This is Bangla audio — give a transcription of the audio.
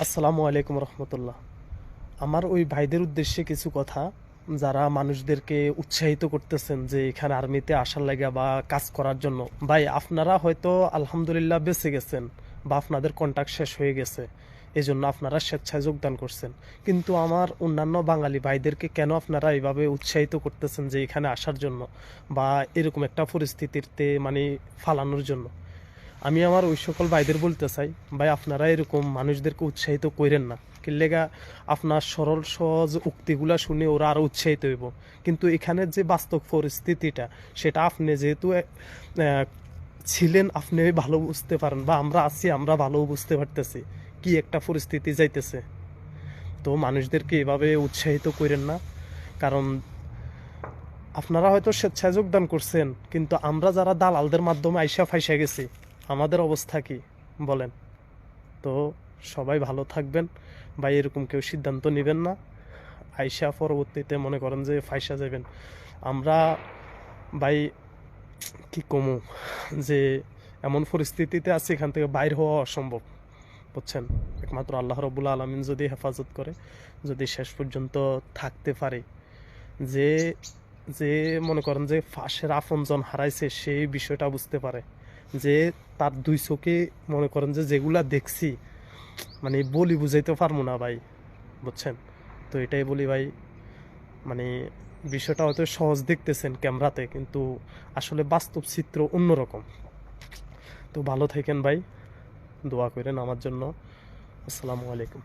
আসসালামু আলাইকুম রহমতুল্লাহ। আমার ওই ভাইদের উদ্দেশ্যে কিছু কথা, যারা মানুষদেরকে উৎসাহিত করতেছেন যে এখানে আর্মিতে আসার লাগা বা কাজ করার জন্য। ভাই, আপনারা হয়তো আলহামদুলিল্লাহ বেঁচে গেছেন বা আপনাদের কন্ট্যাক্ট শেষ হয়ে গেছে, এই জন্য আপনারা স্বেচ্ছায় যোগদান করছেন। কিন্তু আমার অন্যান্য বাঙালি ভাইদেরকে কেন আপনারা এইভাবে উৎসাহিত করতেছেন যে এখানে আসার জন্য বা এরকম একটা পরিস্থিতিতে মানে ফালানোর জন্য? আমি আমার ওই সকল ভাইদের বলতে চাই, ভাই আপনারা এরকম মানুষদেরকে উৎসাহিত করেন না। কিল্লেগা আপনার সরল সহজ উক্তিগুলা শুনে ওরা আরো উৎসাহিত হইব, কিন্তু এখানের যে বাস্তব পরিস্থিতিটা সেটা আপনি যেহেতু ছিলেন, আপনি ভালো বুঝতে পারেন, বা আমরা আছি আমরা ভালো বুঝতে পারতেছি কি একটা পরিস্থিতি যাইতেছে। তো মানুষদেরকে এভাবে উৎসাহিত করেন না, কারণ আপনারা হয়তো স্বেচ্ছায় যোগদান করছেন, কিন্তু আমরা যারা দালালদের মাধ্যমে আইসা ফাইসা গেছি, আমাদের অবস্থা কি বলেন? তো সবাই ভালো থাকবেন বা এরকম কেউ সিদ্ধান্ত নেবেন না আইসা পরবর্তীতে মনে করেন যে ফাইসা যাবেন। আমরা ভাই কি কমু, যে এমন পরিস্থিতিতে আছে এখান থেকে বাইর হওয়া অসম্ভব, বুঝছেন? একমাত্র আল্লাহ রব্বুল আলমিন যদি হেফাজত করে, যদি শেষ পর্যন্ত থাকতে পারে, যে যে মনে করেন যে ফাঁসের আপনজন হারাইছে সেই বিষয়টা বুঝতে পারে, যে তার দুই চোখে মনে করেন যে যেগুলা দেখছি মানে বলি বুঝাইতে পারবো না ভাই, বুঝছেন? তো এটাই বলি ভাই, মানে বিষয়টা হয়তো সহজ দেখতেছেন ক্যামেরাতে, কিন্তু আসলে বাস্তব চিত্র অন্যরকম। তো ভালো থাকেন ভাই, দোয়া করেন আমার জন্য। আসসালামু আলাইকুম।